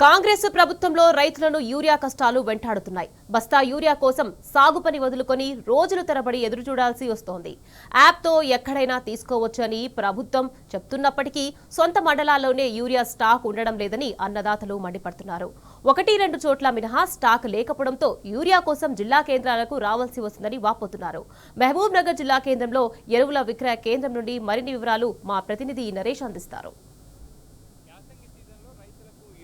కాంగ్రెస్ ప్రభుత్వంలో రైతులను యూరియా కష్టాలు వెంటాడుతున్నాయి. బస్తా యూరియా కోసం సాగు పని వదులుకొని రోజులు తరబడి ఎదురు చూడాల్సి వస్తోంది. యాప్తో ఎక్కడైనా తీసుకోవచ్చని ప్రభుత్వం చెప్తున్నప్పటికీ సొంత మండలాల్లోనే యూరియా స్టాక్ ఉండడం లేదని అన్నదాతలు మండిపడుతున్నారు. 1-2 చోట్ల మినహా స్టాక్ లేకపోవడంతో యూరియా కోసం జిల్లా కేంద్రాలకు రావాల్సి వస్తుందని వాపోతున్నారు. మహబూబ్ నగర్ జిల్లా కేంద్రంలో ఎరువుల విక్రయ కేంద్రం నుండి మరిన్ని వివరాలు మా ప్రతినిధి నరేష్ అందిస్తారు.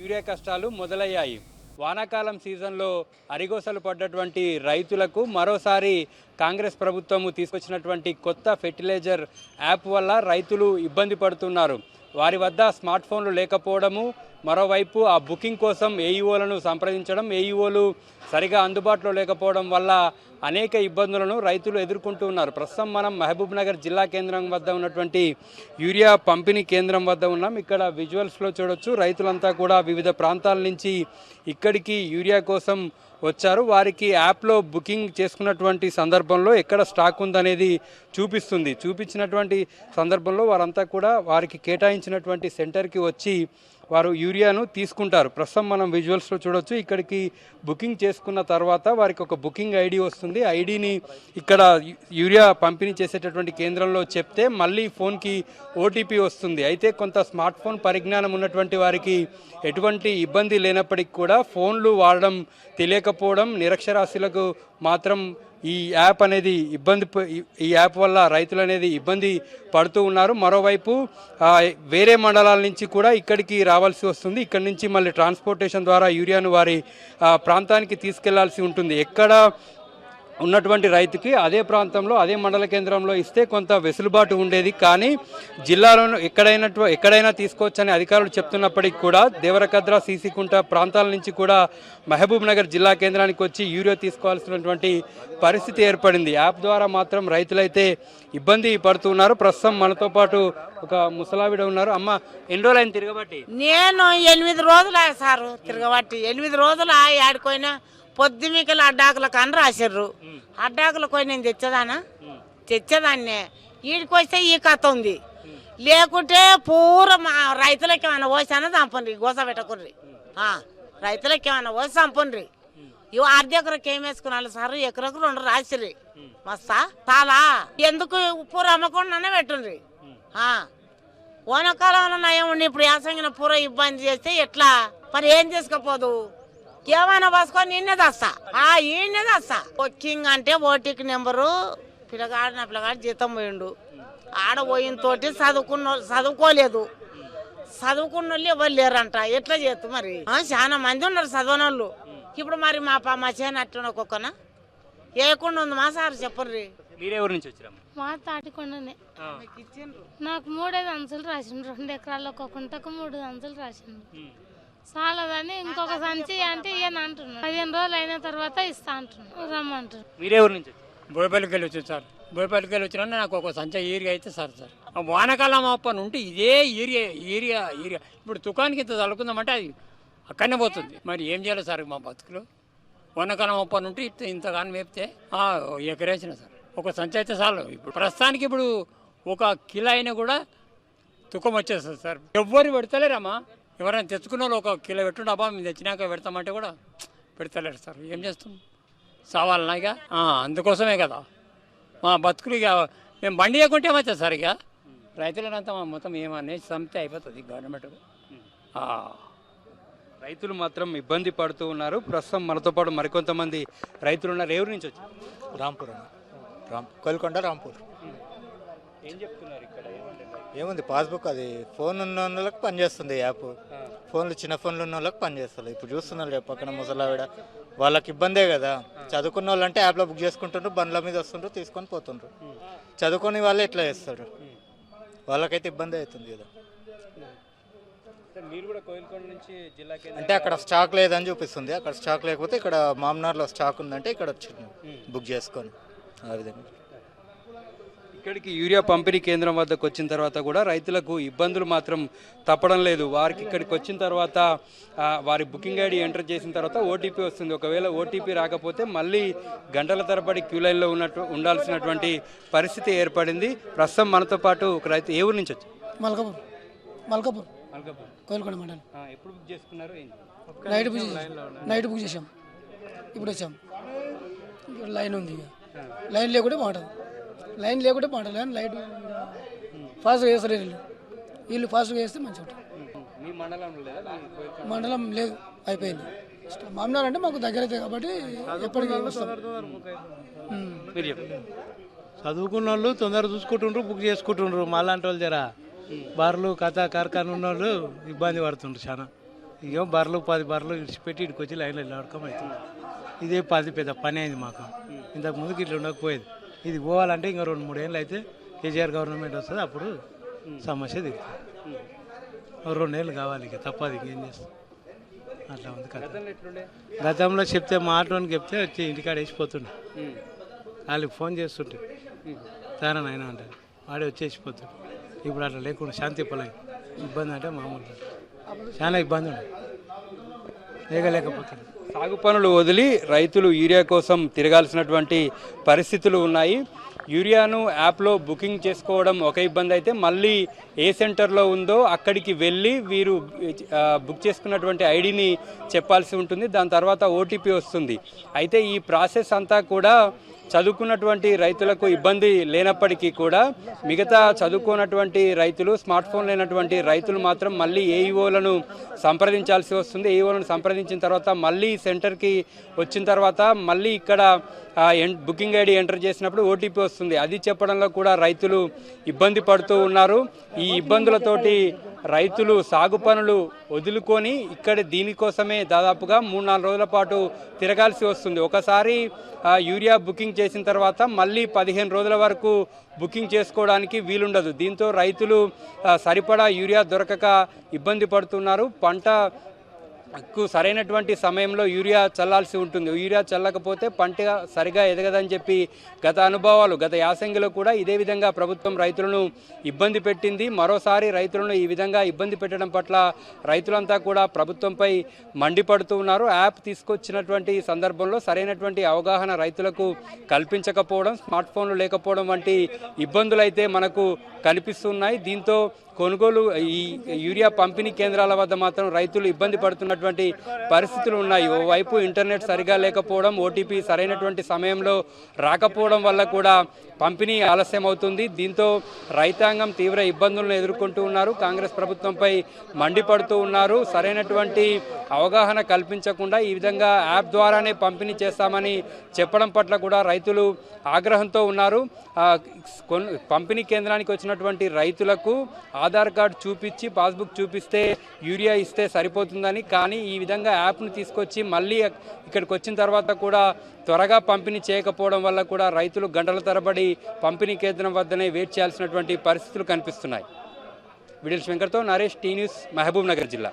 యూరియా కష్టాలు మొదలయ్యాయి. వానాకాలం సీజన్లో అరిగోసలు పడ్డటువంటి రైతులకు మరోసారి కాంగ్రెస్ ప్రభుత్వము తీసుకొచ్చినటువంటి కొత్త ఫెర్టిలైజర్ యాప్ వల్ల రైతులు ఇబ్బంది పడుతున్నారు. వారి వద్ద స్మార్ట్ ఫోన్లు లేకపోవడము, మరోవైపు ఆ బుకింగ్ కోసం ఏఈఓలను సంప్రదించడం, ఏఈఓలు సరిగా అందుబాటులో లేకపోవడం వల్ల అనేక ఇబ్బందులను రైతులు ఎదుర్కొంటూ ఉన్నారు. ప్రస్తుతం మనం మహబూబ్ నగర్ జిల్లా కేంద్రం వద్ద ఉన్నటువంటి యూరియా పంపిణీ కేంద్రం వద్ద ఉన్నాం. ఇక్కడ విజువల్స్లో చూడొచ్చు, రైతులంతా కూడా వివిధ ప్రాంతాల నుంచి ఇక్కడికి యూరియా కోసం వచ్చారు. వారికి యాప్లో బుకింగ్ చేసుకున్నటువంటి సందర్భంలో ఎక్కడ స్టాక్ ఉందనేది చూపించినటువంటి సందర్భంలో వారంతా కూడా వారికి కేటాయించినటువంటి సెంటర్కి వచ్చి వారు యూరియాను తీసుకుంటారు. ప్రస్తుతం మనం విజువల్స్లో చూడొచ్చు, ఇక్కడికి బుకింగ్ చేసుకున్న తర్వాత వారికి ఒక బుకింగ్ ఐడి వస్తుంది. ఐడిని ఇక్కడ యూరియా పంపిణీ చేసేటటువంటి కేంద్రంలో చెప్తే మళ్ళీ ఫోన్కి ఓటీపీ వస్తుంది. అయితే కొంత స్మార్ట్ ఫోన్ పరిజ్ఞానం ఉన్నటువంటి వారికి ఎటువంటి ఇబ్బంది లేనప్పటికీ కూడా ఫోన్లు వాడడం తెలియకపోవడం, నిరక్షరాస్యులకు మాత్రం ఈ యాప్ అనేది ఈ యాప్ వల్ల రైతులు అనేది ఇబ్బంది పడుతూ ఉన్నారు. మరోవైపు వేరే మండలాల నుంచి కూడా ఇక్కడికి రావాల్సి వస్తుంది. ఇక్కడి నుంచి మళ్ళీ ట్రాన్స్పోర్టేషన్ ద్వారా యూరియాను వారి ప్రాంతానికి తీసుకెళ్లాల్సి ఉంటుంది. ఎక్కడ ఉన్నటువంటి రైతుకి అదే ప్రాంతంలో అదే మండల కేంద్రంలో ఇస్తే కొంత వెసులుబాటు ఉండేది. కానీ జిల్లాలో ఎక్కడైనా తీసుకోవచ్చని అధికారులు చెప్తున్నప్పటికీ కూడా దేవరకద్ర, సీసీకుంట ప్రాంతాల నుంచి కూడా మహబూబ్ నగర్ జిల్లా కేంద్రానికి వచ్చి యూరియా తీసుకోవాల్సినటువంటి పరిస్థితి ఏర్పడింది. యాప్ ద్వారా మాత్రం రైతులైతే ఇబ్బంది పడుతున్నారు. ప్రస్తుతం మనతో పాటు ఒక ముసలావిడ ఉన్నారు. అమ్మ, ఎన్ని రోజులు ఆయన తిరగబట్టి? నేను 8 రోజులు సారు తిరగబట్టి. 8 రోజులు ఆడుకోయినా పొద్దుమికలు అడ్డాకులకు అని రాశారు. అడ్డాకులకు పోయి నేను తెచ్చేదాన్నే వీడికి వస్తే ఈ కథ ఉంది. లేకుంటే పూర మా రైతులకి ఏమైనా పోసానా చంపండి, గోస పెట్టకుర్రి. రైతులకి ఏమైనా పోసి చంపండి. ఇవి 1/2 ఎకరకు ఏం వేసుకున్నాను సార్, ఎకరకు 2 రాసిర్రి. మస్తా చాలా ఎందుకు పూర అమ్మకుండానే పెట్టుండ్రి. ఓనకాలంలో నయం ఉండి ఇప్పుడు యాసంగిన పూర ఇబ్బంది చేస్తే ఎట్లా మరి ఏం చేసుకపోదు? ఏమైనా పోసుకొని నిన్నే తెస్తా, ఈయనే తెస్తా. బుకింగ్ అంటే ఓటీకి నెంబరు పిల్లగాడు జీతం పోయిండు. ఆడ పోయిన తోటి చదువుకోలేదు. చదువుకున్న వాళ్ళు ఎవరు లేరంట. ఎట్లా చేస్తూ మరి? చాలా మంది ఉన్నారు చదవని వాళ్ళు. ఇప్పుడు మరి మా చేను అట్లా ఒక్కొక్కన ఏకుండా ఉంది మా సార్ చెప్పండి. మీరే ఊరి నుంచి వచ్చారు? మా తాటికొండనే. నాకు 3 అంచులు రాసిండు. 2 ఎకరాల్లో ఒక కుంటకు 3 అంచులు రాసిండు. చాలదని ఇంకొక సంచి అంటే ఈయన అంటున్నాడు. 15 రోజులు అయిన తర్వాత ఇస్తా అంటున్నాడు, రమ్మంటారు. మీరే ఊరి నుంచి? బోయపల్లికి వెళ్ళి వచ్చాను సార్. బోయపల్లికి వెళ్ళి వచ్చినా నాకు ఒక సంచ ఏరియా అయితే సార్ వానకాలం అప్పని ఉంటే ఇదే ఏరియా ఇప్పుడు తుకానికి ఇంత చల్లుకుందామంటే అది అక్కడనే పోతుంది. మరి ఏం చేయాలి సార్ మా బతుకులు? వానకాలం అప్పని ఉంటే ఇంతగానో మేపితే ఎకరేసిన సార్ ఒక సంచి అయితే చాలు. ఇప్పుడు ప్రస్తుతానికి ఇప్పుడు 1 కిలో అయినా కూడా తుకం వచ్చేస్తుంది సార్. ఎవ్వరు పెడతలేరమ్మా. ఎవరైనా తెచ్చుకున్న వాళ్ళు 1 కిలో పెట్టుండే, అబ్బా మేము తెచ్చినాక పెడతామంటే కూడా పెడతలేరు సార్. ఏం చేస్తాం? సావాలన్నా ఇక అందుకోసమే కదా మా బతుకులు. ఇక మేము బండి చేయకుంటే ఏమవుతుంది సార్? ఇక రైతులనంతా మొత్తం ఏమనేసి చంపితే అయిపోతుంది గవర్నమెంట్. రైతులు మాత్రం ఇబ్బంది పడుతూ ఉన్నారు. ప్రస్తుతం మనతో పాటు మరికొంతమంది రైతులు ఉన్నారు. ఎవరి నుంచి వచ్చారు? రాంపూర్ కోల్కొండ రాంపూర్. ఏం చెప్తున్నారు ఇక్కడ? ఏముంది, పాస్బుక్ అది ఫోన్ ఉన్న వాళ్ళకి పనిచేస్తుంది యాప్. ఫోన్లు చిన్న ఫోన్లు ఉన్న వాళ్ళకి పనిచేస్తుంది. ఇప్పుడు చూస్తున్నారు పక్కన ముసలావిడ, వాళ్ళకి ఇబ్బందే కదా. చదువుకున్న వాళ్ళు అంటే యాప్లో బుక్ చేసుకుంటుండ్రు, బండ్ల మీద వస్తుండ్రు, తీసుకొని పోతుండ్రు. చదువుకొని వాళ్ళే ఎట్లా చేస్తారు? వాళ్ళకైతే ఇబ్బంది అవుతుంది కదా. మీరు కూడా కోయిల్కొండ నుంచి జిల్లా అంటే అక్కడ స్టాక్ లేదని చూపిస్తుంది. అక్కడ స్టాక్ లేకపోతే ఇక్కడ మామనార్లో స్టాక్ ఉందంటే ఇక్కడ వచ్చి బుక్ చేసుకొని ఆ విధంగా. ఇక్కడికి యూరియా పంపిణీ కేంద్రం వద్దకు వచ్చిన తర్వాత కూడా రైతులకు ఇబ్బందులు మాత్రం తప్పడం లేదు. వారికి ఇక్కడికి వచ్చిన తర్వాత వారి బుకింగ్ ఐడి ఎంటర్ చేసిన తర్వాత ఓటీపీ వస్తుంది. ఒకవేళ ఓటీపీ రాకపోతే మళ్ళీ గంటల తరబడి క్యూ లైన్లో ఉండాల్సినటువంటి పరిస్థితి ఏర్పడింది. ప్రస్తుతం మనతో పాటు ఒక రైతు ఏ ఊరు నుంచి వచ్చి? మల్కాపూర్. మల్కాపూర్. కోలుకొండ మండలం. ఎప్పుడు బుక్ చేసుకున్నారు? ఏంటి? నైట్ బుక్ చేసాం, ఇప్పుడు వచ్చాం. ఇప్పుడు లైన్ ఉంది, ఇక లైన్ లేకుంటే బాగుంటుంది. కానీ లైట్ ఫాస్ట్గా చేస్తారు వీళ్ళు ఫాస్ట్గా చేస్తే మంచిగా ఉంటుంది. మీ మండలంలో లేదా? మండలం లేదు, అయిపోయింది. మామూలు అంటే మాకు దగ్గర అయితే కాబట్టి ఎప్పటికీ వస్తాం. మీరు చెప్పండి. చదువుకున్న వాళ్ళు తొందరగా చూసుకుంటుండ్రు, బుక్ చేసుకుంటుండ్రు. మాలాంటి వాళ్ళు జరా బర్రెలు కార్ఖాన ఉన్న వాళ్ళు ఇబ్బంది పడుతుండ్రు చాలా. ఇక బర్రెలు 10 బర్రెలు ఇడిచిపెట్టి ఇక్కడికి వచ్చి లైన్లో వెళ్ళాడకం అవుతుంది. ఇదే పెద్ద పని అయింది మాకు. ఇంతకు ముందుకు ఇట్లా ఉండకపోయేది. ఇది పోవాలంటే ఇంకా 2-3 ఏళ్ళు అయితే కేసీఆర్ గవర్నమెంట్ వస్తుంది, అప్పుడు సమస్య దిగుతుంది. 2 ఏళ్ళు కావాలి, ఇక తప్పదు. ఇంకేం చేస్తాం, అట్లా ఉంది కథ. గతంలో చెప్తే మాటలోని చెప్తే వచ్చి ఇంటికాడ వేసిపోతుండే. వాళ్ళకి ఫోన్ చేస్తుంటే తారా నాయన అంటే వాడే వచ్చేసిపోతుండే. ఇప్పుడు అట్లా లేకుండా శాంతి పొలం ఇబ్బంది అంటే మామూలు చాలా ఇబ్బంది ఉంది, లేకపోతుంది. సాగు పనులు వదిలి రైతులు యూరియా కోసం తిరగాల్సినటువంటి పరిస్థితులు ఉన్నాయి. యూరియాను యాప్లో బుకింగ్ చేసుకోవడం ఒక ఇబ్బంది అయితే, మళ్ళీ ఏ సెంటర్లో ఉందో అక్కడికి వెళ్ళి వీరు బుక్ చేసుకున్నటువంటి ఐడిని చెప్పాల్సి ఉంటుంది. దాని తర్వాత ఓటీపీ వస్తుంది. అయితే ఈ ప్రాసెస్ అంతా కూడా చదువుకున్నటువంటి రైతులకు ఇబ్బంది లేనప్పటికీ కూడా మిగతా చదువుకున్నటువంటి రైతులు, స్మార్ట్ ఫోన్ లేనటువంటి రైతులు మాత్రం మళ్ళీ ఏఈఓలను సంప్రదించాల్సి వస్తుంది. ఏఈఓలను సంప్రదించిన తర్వాత మళ్ళీ సెంటర్కి వచ్చిన తర్వాత మళ్ళీ ఇక్కడ బుకింగ్ ఐడి ఎంటర్ చేసినప్పుడు ఓటీపీ వస్తుంది. అది చెప్పడంలో కూడా రైతులు ఇబ్బంది పడుతూ ఉన్నారు. ఈ ఇబ్బందులతోటి రైతులు సాగు పనులు వదులుకొని ఇక్కడ దీనికోసమే దాదాపుగా 3-4 రోజుల పాటు తిరగాల్సి వస్తుంది. ఒకసారి యూరియా బుకింగ్ చేసిన తర్వాత మళ్ళీ 15 రోజుల వరకు బుకింగ్ చేసుకోవడానికి వీలుండదు. దీంతో రైతులు సరిపడా యూరియా దొరకక ఇబ్బంది పడుతున్నారు. పంటకు సరైనటువంటి సమయంలో యూరియా చల్లాల్సి ఉంటుంది. యూరియా చల్లకపోతే పంట సరిగా ఎదగదని చెప్పి గత యాసంగిలో కూడా ఇదే విధంగా ప్రభుత్వం రైతులను ఇబ్బంది పెట్టింది. మరోసారి రైతులను ఈ విధంగా ఇబ్బంది పెట్టడం పట్ల రైతులంతా కూడా ప్రభుత్వంపై మండిపడుతూ ఉన్నారు. యాప్ తీసుకొచ్చినటువంటి సందర్భంలో సరైనటువంటి అవగాహన రైతులకు కల్పించకపోవడం, స్మార్ట్ ఫోన్లు లేకపోవడం వంటి ఇబ్బందులు అయితే మనకు కనిపిస్తున్నాయి. దీంతో కొనుగోలు ఈ యూరియా పంపిణీ కేంద్రాల వద్ద మాత్రం రైతులు ఇబ్బంది పడుతున్నటువంటి పరిస్థితులు ఉన్నాయి. ఓవైపు ఇంటర్నెట్ సరిగా లేకపోవడం, ఓటీపీ సరైనటువంటి సమయంలో రాకపోవడం వల్ల కూడా పంపిణీ ఆలస్యం అవుతుంది. దీంతో రైతాంగం తీవ్ర ఇబ్బందులను ఎదుర్కొంటూ ఉన్నారు. కాంగ్రెస్ ప్రభుత్వంపై మండిపడుతూ ఉన్నారు. సరైనటువంటి అవగాహన కల్పించకుండా ఈ విధంగా యాప్ ద్వారానే పంపిణీ చేస్తామని చెప్పడం పట్ల కూడా రైతులు ఆగ్రహంతో ఉన్నారు. పంపిణీ కేంద్రానికి వచ్చినటువంటి రైతులకు ఆధార్ కార్డు చూపించి, పాస్బుక్ చూపిస్తే యూరియా ఇస్తే సరిపోతుందని, కానీ ఈ విధంగా యాప్ను తీసుకొచ్చి మళ్ళీ ఇక్కడికి వచ్చిన తర్వాత కూడా త్వరగా పంపిణీ చేయకపోవడం వల్ల కూడా రైతులు గంటల తరబడి పంపిణీ కేంద్రం వద్దనే వెయిట్ చేయాల్సినటువంటి పరిస్థితులు కనిపిస్తున్నాయి. వీడియో శంకర్తో నరేష్, టీ న్యూస్, మహబూబ్ నగర్ జిల్లా.